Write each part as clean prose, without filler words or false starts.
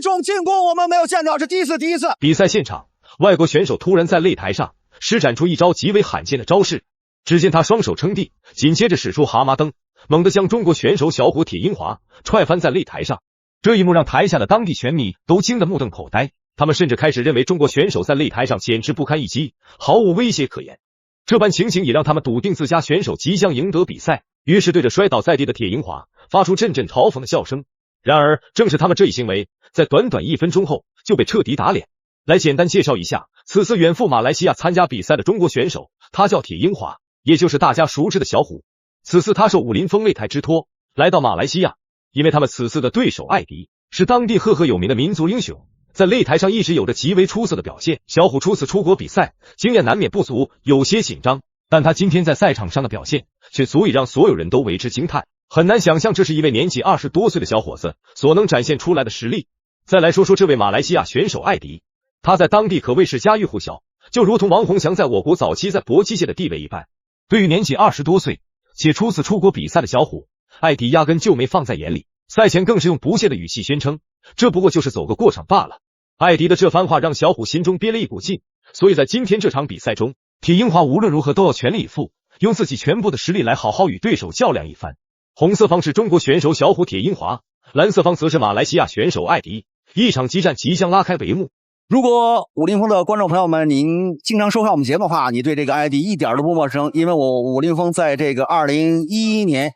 种进攻我们没有见到，是第一次。比赛现场，外国选手突然在擂台上施展出一招极为罕见的招式。只见他双手撑地，紧接着使出蛤蟆蹬，猛地将中国选手小虎铁英华踹翻在擂台上。这一幕让台下的当地拳迷都惊得目瞪口呆，他们甚至开始认为中国选手在擂台上简直不堪一击，毫无威胁可言。这般情形也让他们笃定自家选手即将赢得比赛，于是对着摔倒在地的铁英华发出阵阵嘲讽的笑声。然而正是他们这一行为，在短短1分钟后就被彻底打脸。来简单介绍一下，此次远赴马来西亚参加比赛的中国选手，他叫铁英华，也就是大家熟知的小虎。此次他受武林风擂台之托来到马来西亚，因为他们此次的对手艾迪是当地赫赫有名的民族英雄，在擂台上一直有着极为出色的表现。小虎初次出国比赛，经验难免不足，有些紧张，但他今天在赛场上的表现却足以让所有人都为之惊叹。很难想象这是一位年纪20多岁的小伙子所能展现出来的实力。再来说说这位马来西亚选手艾迪，他在当地可谓是家喻户晓，就如同王洪祥在我国早期在搏击界的地位一般。对于年纪20多岁且初次出国比赛的小虎，艾迪压根就没放在眼里，赛前更是用不屑的语气宣称，这不过就是走个过场罢了。艾迪的这番话让小虎心中憋了一股劲，所以在今天这场比赛中，铁英华无论如何都要全力以赴，用自己全部的实力来好好与对手较量一番。红色方是中国选手小虎铁英华，蓝色方则是马来西亚选手艾迪，一场激战即将拉开帷幕。如果武林风的观众朋友们，您经常收看我们节目的话，你对这个艾迪一点都不陌生，因为我武林风在这个2011年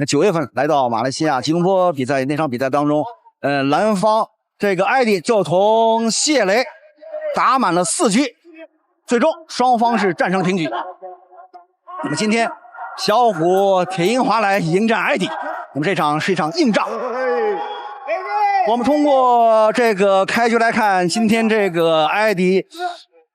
9月份来到马来西亚吉隆坡比赛，那场比赛当中，蓝方这个艾迪就同谢雷打满了4局，最终双方是战成平局。那么今天小虎铁英华来迎战艾迪，那么这场是一场硬仗。我们通过这个开局来看，今天这个艾迪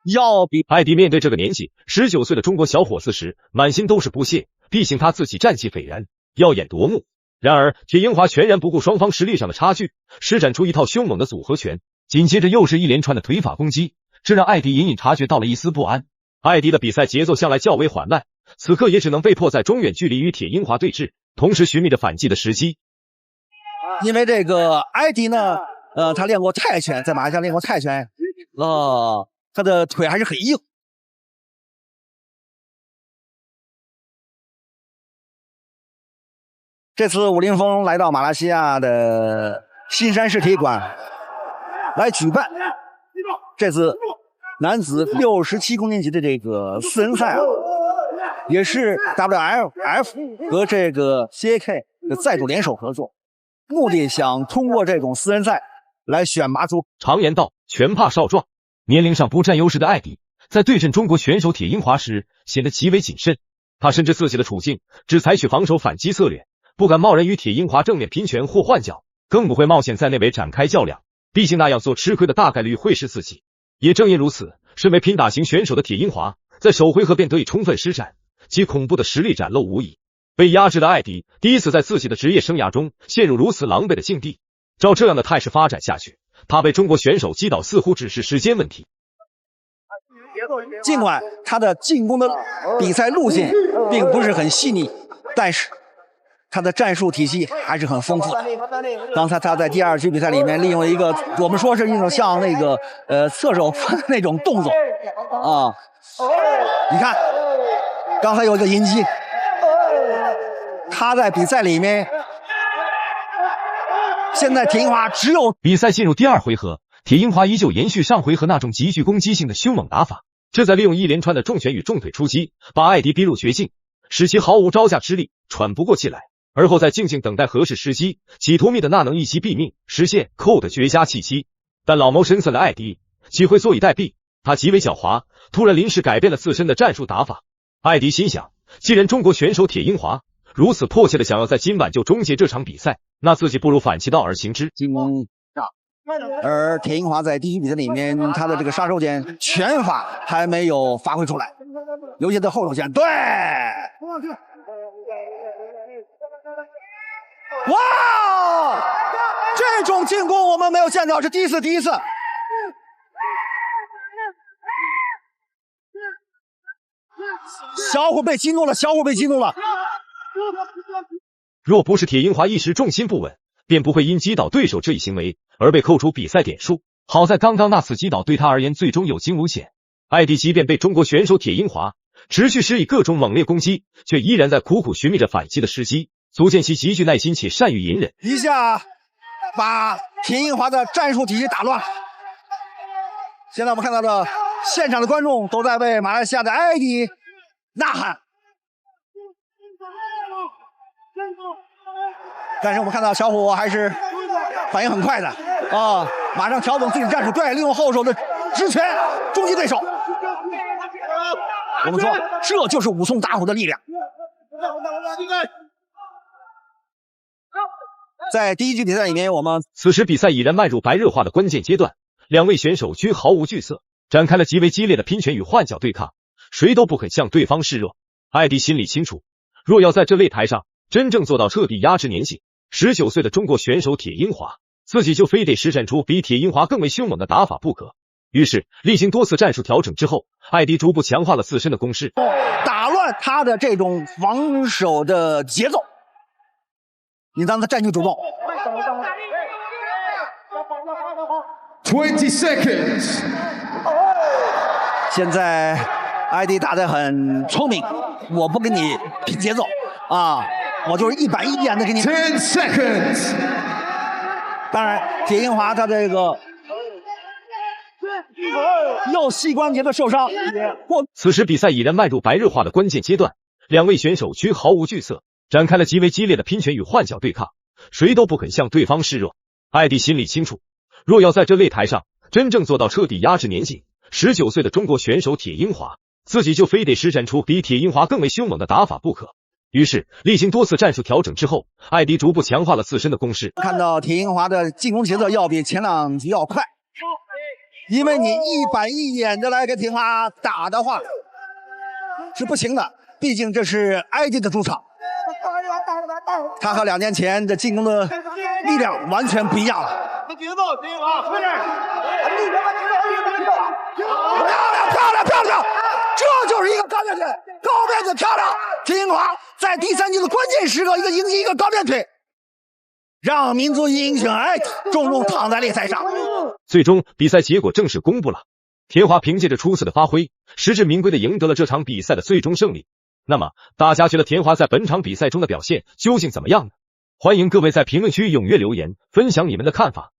要比艾迪面对这个年纪19岁的中国小伙子时，满心都是不屑，毕竟他自己战绩斐然，耀眼夺目。然而铁英华全然不顾双方实力上的差距，施展出一套凶猛的组合拳，紧接着又是一连串的腿法攻击，这让艾迪隐隐察觉到了一丝不安。艾迪的比赛节奏向来较为缓慢，此刻也只能被迫在中远距离与铁英华对峙，同时寻觅着反击的时机。因为这个艾迪呢，他练过泰拳，在马来西亚练过泰拳，他的腿还是很硬。这次武林风来到马来西亚的新山市体育馆来举办这次男子67公斤级的这个4人赛，也是 WLF 和这个 CAK 的再度联手合作，目的想通过这种4人赛来选拔出。常言道，拳怕少壮，年龄上不占优势的艾迪，在对阵中国选手铁英华时显得极为谨慎。他深知自己的处境，只采取防守反击策略，不敢贸然与铁英华正面拼拳或换脚，更不会冒险在内围展开较量，毕竟那样做吃亏的大概率会是自己。也正因如此，身为拼打型选手的铁英华在首回合便得以充分施展其恐怖的实力，展露无遗。被压制的艾迪第一次在自己的职业生涯中陷入如此狼狈的境地，照这样的态势发展下去，他被中国选手击倒似乎只是时间问题。尽管他的进攻的比赛路线并不是很细腻，但是他的战术体系还是很丰富的。刚才他在第2局比赛里面利用一个我们说是一种像那个侧手那种动作啊，你看刚才有一个迎击，他在比赛里面，现在铁英华只有比赛进入第2回合，铁英华依旧延续上回合那种极具攻击性的凶猛打法，这在利用一连串的重拳与重腿出击，把艾迪逼入绝境，使其毫无招架之力，喘不过气来。而后再静静等待合适时机，企图觅的那能一击毙命，实现扣的绝佳契机。但老谋深算的艾迪岂会坐以待毙？他极为狡猾，突然临时改变了自身的战术打法。艾迪心想，既然中国选手铁英华如此迫切的想要在今晚就终结这场比赛，那自己不如反其道而行之。进攻而铁英华在第1局比赛里面，他的这个杀手锏拳法还没有发挥出来，尤其在后手拳。对，哇，这种进攻我们没有见到，是第一次。小虎被激怒了。若不是铁英华一时重心不稳，便不会因击倒对手这一行为而被扣除比赛点数。好在刚刚那次击倒对他而言最终有惊无险，艾迪即便被中国选手铁英华持续施以各种猛烈攻击，却依然在苦苦寻觅着反击的时机，足见其极具耐心且善于隐忍。一下把铁英华的战术体系打乱了。现在我们看到的现场的观众都在为马来西亚的艾迪呐喊，但是我们看到小虎还是反应很快的啊，马上调整自己的战术，对，利用后手的直拳攻击对手。我们说这就是武松打虎的力量。在第一局比赛里面，我们此时比赛已然迈入白热化的关键阶段，两位选手均毫无惧色，展开了极为激烈的拼拳与换脚对抗，谁都不肯向对方示弱。艾迪心里清楚，若要在这擂台上真正做到彻底压制年纪19岁的中国选手铁英华，自己就非得施展出比铁英华更为凶猛的打法不可。于是历经多次战术调整之后，艾迪逐步强化了自身的攻势，打乱他的这种防守的节奏，你让他占据主动。20 seconds。现在艾迪打得很聪明，我不跟你拼节奏啊，我就是一板一眼的给你。10 seconds。当然，铁英华他这个右膝关节的受伤，此时比赛已然迈入白热化的关键阶段，两位选手均毫无惧色，展开了极为激烈的拼拳与换脚对抗，谁都不肯向对方示弱。艾迪心里清楚，若要在这擂台上真正做到彻底压制年纪19岁的中国选手铁英华，自己就非得施展出比铁英华更为凶猛的打法不可。于是历经多次战术调整之后，艾迪逐步强化了自身的攻势。看到铁英华的进攻节奏要比前两局要快，因为你一板一眼的来给铁英华打的话是不行的，毕竟这是艾迪的主场，他和2年前的进攻的力量完全不一样了。节奏，铁英华，快点！漂亮！这就是一个高变腿，漂亮！铁英华在第3局的关键时刻，迎击一个高变腿，让民族英雄艾迪重重躺在擂台上。最终比赛结果正式公布了，铁英华凭借着出色的发挥，实至名归的赢得了这场比赛的最终胜利。那么大家觉得铁英华在本场比赛中的表现究竟怎么样呢？欢迎各位在评论区踊跃留言，分享你们的看法。